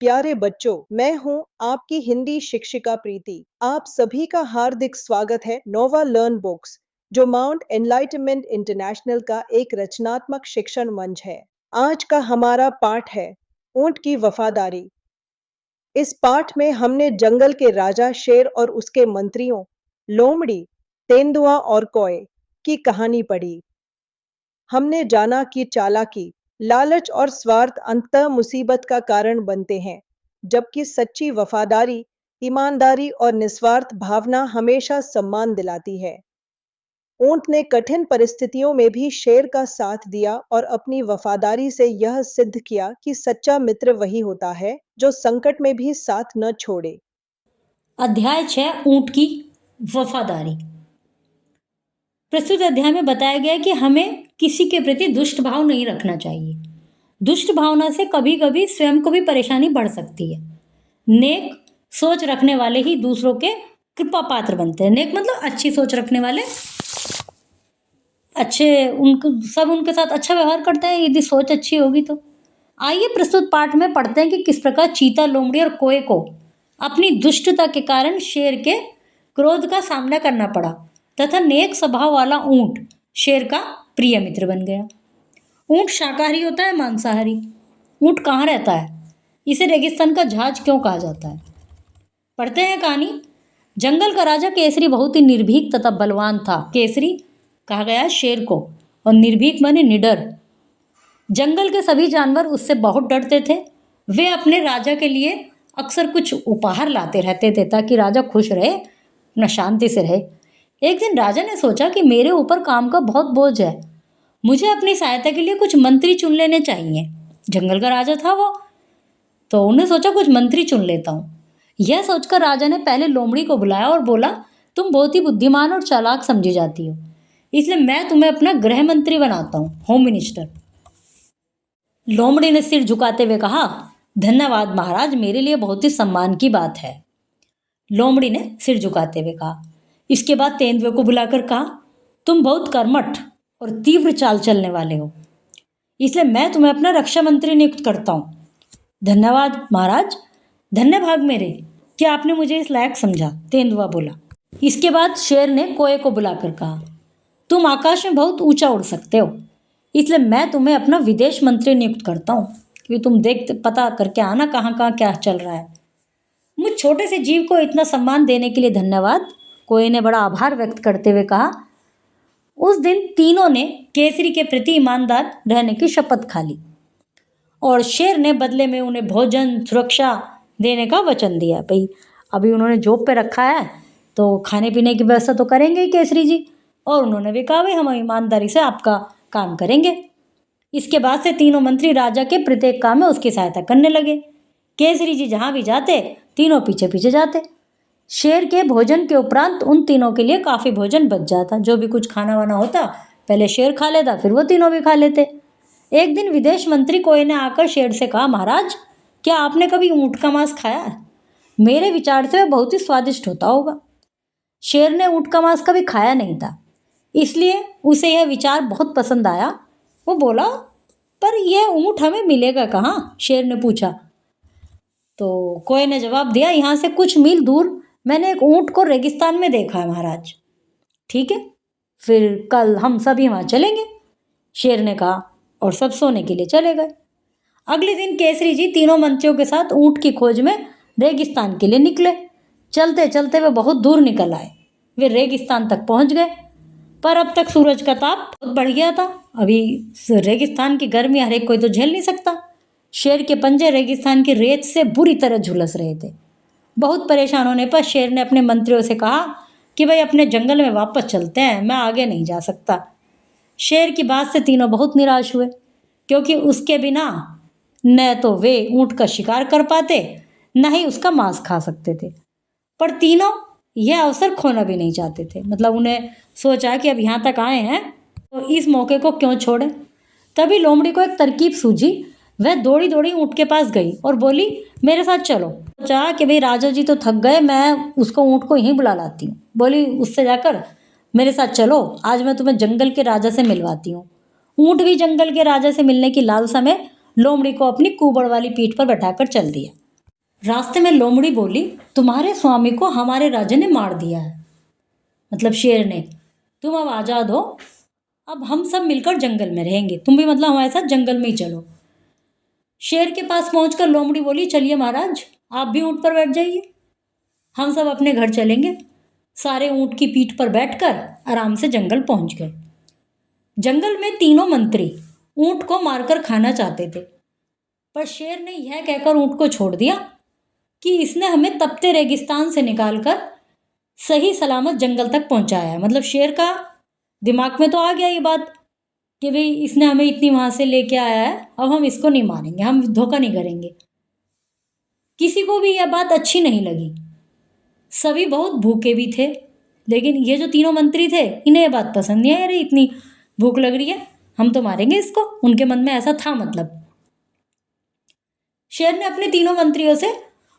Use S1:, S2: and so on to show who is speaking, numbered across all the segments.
S1: प्यारे बच्चों, मैं हूं आपकी हिंदी शिक्षिका प्रीति। आप सभी का हार्दिक स्वागत है नोवा लर्न बुक्स, जो माउंट एनलाइटमेंट इंटरनेशनल का एक रचनात्मक शिक्षण मंच है। आज का हमारा पाठ है ऊंट की वफादारी। इस पाठ में हमने जंगल के राजा शेर और उसके मंत्रियों लोमड़ी, तेंदुआ और कौए की कहानी पढ़ी। हमने जाना कि चालाकी, लालच और स्वार्थ अंततः मुसीबत का कारण बनते हैं, जबकि सच्ची वफादारी, ईमानदारी और निस्वार्थ भावना हमेशा सम्मान दिलाती है। ऊंट ने कठिन परिस्थितियों में भी शेर का साथ दिया और अपनी वफादारी से यह सिद्ध किया कि सच्चा मित्र वही होता है जो संकट में भी साथ न छोड़े।
S2: अध्याय 6 ऊंट की वफादारी। प्रस्तुत अध्याय में बताया गया है कि हमें किसी के प्रति दुष्ट भाव नहीं रखना चाहिए। दुष्ट भावना से कभी कभी स्वयं को भी परेशानी बढ़ सकती है। नेक सोच रखने वाले ही दूसरों के कृपा पात्र बनते हैं। नेक मतलब अच्छी सोच रखने वाले सब उनके साथ अच्छा व्यवहार करते हैं, यदि सोच अच्छी होगी तो। आइए प्रस्तुत पाठ में पढ़ते हैं कि किस प्रकार चीता, लोमड़ी और कोए को अपनी दुष्टता के कारण शेर के क्रोध का सामना करना पड़ा तथा नेक स्वभाव वाला ऊंट शेर का प्रिय मित्र बन गया। ऊंट शाकाहारी होता है, मांसाहारी? ऊंट कहाँ रहता है? इसे रेगिस्तान का जहाज क्यों कहा जाता है? पढ़ते हैं कहानी। जंगल का राजा केसरी बहुत ही निर्भीक तथा बलवान था। केसरी कहा गया है शेर को, और निर्भीक माने निडर। जंगल के सभी जानवर उससे बहुत डरते थे। वे अपने राजा के लिए अक्सर कुछ उपहार लाते रहते थे ताकि राजा खुश रहे, न शांति से रहे। एक दिन राजा ने सोचा कि मेरे ऊपर काम का बहुत बोझ है, मुझे अपनी सहायता के लिए कुछ मंत्री चुन लेने चाहिए। जंगल का राजा था वो, तो उन्हें सोचा कुछ मंत्री चुन लेता हूँ। यह सोचकर राजा ने पहले लोमड़ी को बुलाया और बोला, तुम बहुत ही बुद्धिमान और चालाक समझी जाती हो, इसलिए मैं तुम्हें अपना गृह मंत्री बनाता हूँ, होम मिनिस्टर। लोमड़ी ने सिर झुकाते हुए कहा, धन्यवाद महाराज, मेरे लिए बहुत ही सम्मान की बात है। लोमड़ी ने सिर झुकाते हुए कहा। इसके बाद तेंदुए को बुलाकर कहा, तुम बहुत कर्मठ और तीव्र चाल चलने वाले हो, इसलिए मैं तुम्हें अपना रक्षा मंत्री नियुक्त करता हूँ। धन्यवाद महाराज, धन्य भाग मेरे, क्या आपने मुझे इस लायक समझा, तेंदुआ बोला। इसके बाद शेर ने कोए को बुलाकर कहा, तुम आकाश में बहुत ऊंचा उड़ सकते हो, इसलिए मैं तुम्हें अपना विदेश मंत्री नियुक्त करता हूँ, क्योंकि तुम पता करके आना कहाँ कहाँ क्या चल रहा है। मुझ छोटे से जीव को इतना सम्मान देने के लिए धन्यवाद, कोए ने बड़ा आभार व्यक्त करते हुए कहा। उस दिन तीनों ने केसरी के प्रति ईमानदार रहने की शपथ खा ली और शेर ने बदले में उन्हें भोजन, सुरक्षा देने का वचन दिया। भाई अभी उन्होंने जॉब पे रखा है तो खाने पीने की व्यवस्था तो करेंगे ही केसरी जी, और उन्होंने भी कहा भाई हम ईमानदारी से आपका काम करेंगे। इसके बाद से तीनों मंत्री राजा के प्रत्येक काम में उसकी सहायता करने लगे। केसरी जी जहाँ भी जाते तीनों पीछे पीछे जाते। शेर के भोजन के उपरांत उन तीनों के लिए काफ़ी भोजन बच जाता। जो भी कुछ खाना वाना होता पहले शेर खा लेता, फिर वो तीनों भी खा लेते। एक दिन विदेश मंत्री कोए ने आकर शेर से कहा, महाराज क्या आपने कभी ऊँट का मांस खाया है? मेरे विचार से वह बहुत ही स्वादिष्ट होता होगा। शेर ने ऊँट का मांस कभी खाया नहीं था, इसलिए उसे यह विचार बहुत पसंद आया। वो बोला, पर यह ऊँट हमें मिलेगा कहाँ? शेर ने पूछा। तो कोए ने जवाब दिया, यहाँ से कुछ मील दूर मैंने एक ऊँट को रेगिस्तान में देखा है महाराज। ठीक है, फिर कल हम सभी वहाँ चलेंगे, शेर ने कहा, और सब सोने के लिए चले गए। अगले दिन केसरी जी तीनों मंत्रियों के साथ ऊँट की खोज में रेगिस्तान के लिए निकले। चलते चलते वे बहुत दूर निकल आए। वे रेगिस्तान तक पहुँच गए, पर अब तक सूरज का ताप बहुत बढ़ गया था। अभी रेगिस्तान की गर्मी हर एक कोई तो झेल नहीं सकता। शेर के पंजे रेगिस्तान की रेत से बुरी तरह झुलस रहे थे। बहुत परेशान होने पर शेर ने अपने मंत्रियों से कहा कि भाई अपने जंगल में वापस चलते हैं, मैं आगे नहीं जा सकता। शेर की बात से तीनों बहुत निराश हुए, क्योंकि उसके बिना न तो वे ऊँट का शिकार कर पाते, न ही उसका मांस खा सकते थे। पर तीनों यह अवसर खोना भी नहीं चाहते थे। मतलब उन्हें सोचा कि अब यहाँ तक आए हैं तो इस मौके को क्यों छोड़ें। तभी लोमड़ी को एक तरकीब सूझी। वह दौड़ी दौड़ी ऊँट के पास गई और बोली, मेरे साथ चलो। सोचा कि भाई राजा जी तो थक गए, मैं उसको ऊँट को यहीं बुला लाती हूँ। बोली उससे जाकर, मेरे साथ चलो, आज मैं तुम्हें जंगल के राजा से मिलवाती हूँ। ऊँट भी जंगल के राजा से मिलने की लालसा में लोमड़ी को अपनी कुबड़ वाली पीठ पर बैठाकर चल दिया। रास्ते में लोमड़ी बोली, तुम्हारे स्वामी को हमारे राजा ने मार दिया है। मतलब शेर ने, तुम अब आजाद हो, अब हम सब मिलकर जंगल में रहेंगे, तुम भी मतलब हमारे साथ जंगल में ही चलो। शेर के पास पहुंचकर लोमड़ी बोली, चलिए महाराज, आप भी ऊंट पर बैठ जाइए, हम सब अपने घर चलेंगे। सारे ऊंट की पीठ पर बैठकर आराम से जंगल पहुंच गए। जंगल में तीनों मंत्री ऊंट को मारकर खाना चाहते थे, पर शेर ने यह कहकर ऊंट को छोड़ दिया कि इसने हमें तपते रेगिस्तान से निकालकर सही सलामत जंगल तक पहुंचाया है। मतलब शेर का दिमाग में तो आ गया ये बात कि भाई इसने हमें इतनी वहां से लेके आया है, अब हम इसको नहीं मारेंगे, हम धोखा नहीं करेंगे। किसी को भी यह बात अच्छी नहीं लगी, सभी बहुत भूखे भी थे, लेकिन ये जो तीनों मंत्री थे इन्हें यह बात पसंद नहीं आई। अरे इतनी भूख लग रही है, हम तो मारेंगे इसको, उनके मन में ऐसा था। मतलब शेर ने अपने तीनों मंत्रियों से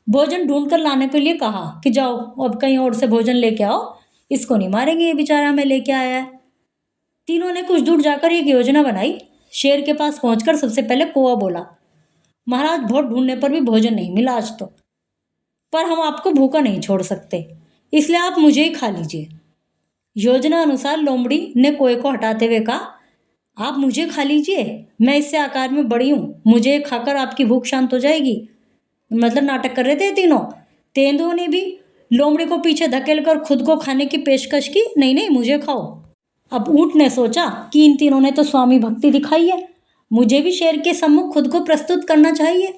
S2: भोजन ढूंढ कर लाने के लिए कहा कि जाओ अब कहीं और से भोजन लेके आओ, इसको नहीं मारेंगे, ये बेचारा हमें लेके आया है। तीनों ने कुछ दूर जाकर एक योजना बनाई। शेर के पास पहुंचकर सबसे पहले कौवा बोला, महाराज बहुत ढूंढने पर भी भोजन नहीं मिला आज तो, पर हम आपको भूखा नहीं छोड़ सकते, इसलिए आप मुझे ही खा लीजिए। योजना अनुसार लोमड़ी ने कौवे को हटाते हुए कहा, आप मुझे खा लीजिए, मैं इससे आकार में बड़ी हूँ, मुझे खाकर आपकी भूख शांत हो जाएगी। मतलब नाटक कर रहे थे तीनों। तेंदुओं ने भी लोमड़ी को पीछे धकेल कर खुद को खाने की पेशकश की, नहीं नहीं मुझे खाओ। अब ऊंट ने सोचा कि इन तीनों ने तो स्वामी भक्ति दिखाई है, मुझे भी शेर के सम्मुख खुद को प्रस्तुत करना चाहिए।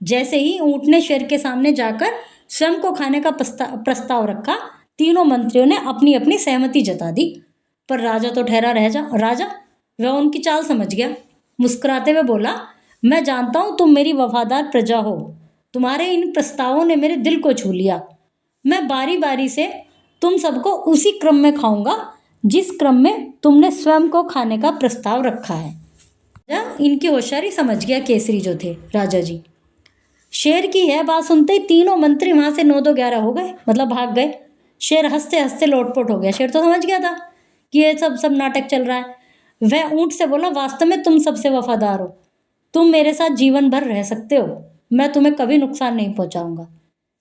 S2: जैसे ही ऊंट ने शेर के सामने जाकर स्वयं को खाने का प्रस्ताव रखा, तीनों मंत्रियों ने अपनी अपनी सहमति जता दी। पर राजा तो ठहरा राजा वह उनकी चाल समझ गया। मुस्कुराते हुए बोला, मैं जानता हूं तुम मेरी वफादार प्रजा हो, तुम्हारे इन प्रस्तावों ने मेरे दिल को छू लिया। मैं बारी बारी से तुम सबको उसी क्रम में खाऊंगा जिस क्रम में तुमने स्वयं को खाने का प्रस्ताव रखा है। इनकी होशियारी समझ गया केसरी जो थे राजा जी। शेर की यह बात सुनते ही तीनों मंत्री वहां से 9-2-11 हो गए, मतलब भाग गए। शेर हंसते हंसते लोटपोट हो गया। शेर तो समझ गया था कि ये सब नाटक चल रहा है। वह ऊंट से बोला, वास्तव में तुम सबसे वफादार हो, तुम मेरे साथ जीवन भर रह सकते हो, मैं तुम्हें कभी नुकसान नहीं पहुंचाऊंगा।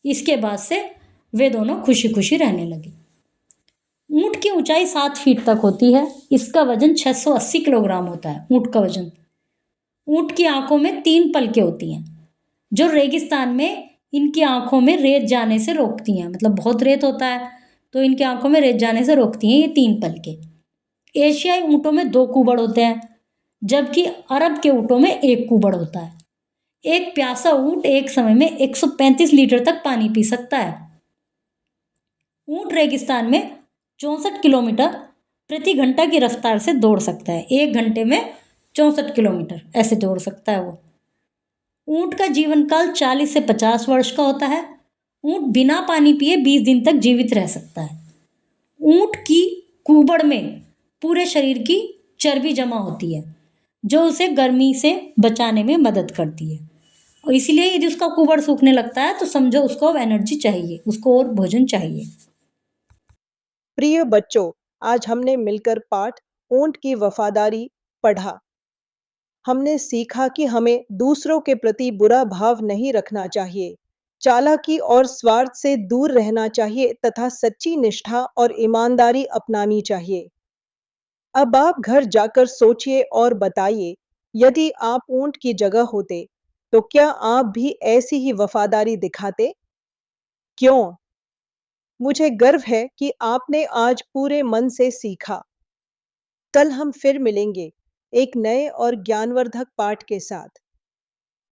S2: इसके बाद से वे दोनों खुशी खुशी रहने लगे। ऊंट की ऊंचाई 7 फीट तक होती है, इसका वजन 680 किलोग्राम होता है। ऊंट का वजन। ऊंट की आंखों में 3 पलकें होती हैं जो रेगिस्तान में इनकी आंखों में रेत जाने से रोकती हैं। मतलब बहुत रेत होता है तो इनकी आंखों में रेत जाने से रोकती हैं ये 3 पलकें। एशियाई ऊंटों में 2 कूबड़ होते हैं, जबकि अरब के ऊंटों में 1 कूबड़ होता है। एक प्यासा ऊंट एक समय में 135 लीटर तक पानी पी सकता है। ऊंट रेगिस्तान में 64 किलोमीटर प्रति घंटा की रफ्तार से दौड़ सकता है। 1 घंटे में 64 किलोमीटर ऐसे दौड़ सकता है वो। ऊंट का जीवन काल 40 से 50 वर्ष का होता है। ऊंट बिना पानी पिए 20 दिन तक जीवित रह सकता है। ऊंट की कुबड़ में पूरे शरीर की चर्बी जमा होती है जो उसे गर्मी से बचाने में मदद करती है, और इसीलिए यदि उसका कुबड़ सूखने लगता है तो समझो उसको अब एनर्जी चाहिए, उसको और भोजन चाहिए।
S1: प्रिय बच्चों, आज हमने मिलकर पाठ ऊंट की वफादारी पढ़ा। हमने सीखा कि हमें दूसरों के प्रति बुरा भाव नहीं रखना चाहिए, चालाकी और स्वार्थ से दूर रहना चाहिए तथा सच्ची निष्ठा और ईमानदारी अपनानी चाहिए। अब आप घर जाकर सोचिए और बताइए, यदि आप ऊंट की जगह होते तो क्या आप भी ऐसी ही वफादारी दिखाते? क्यों? मुझे गर्व है कि आपने आज पूरे मन से सीखा। कल हम फिर मिलेंगे एक नए और ज्ञानवर्धक पाठ के साथ।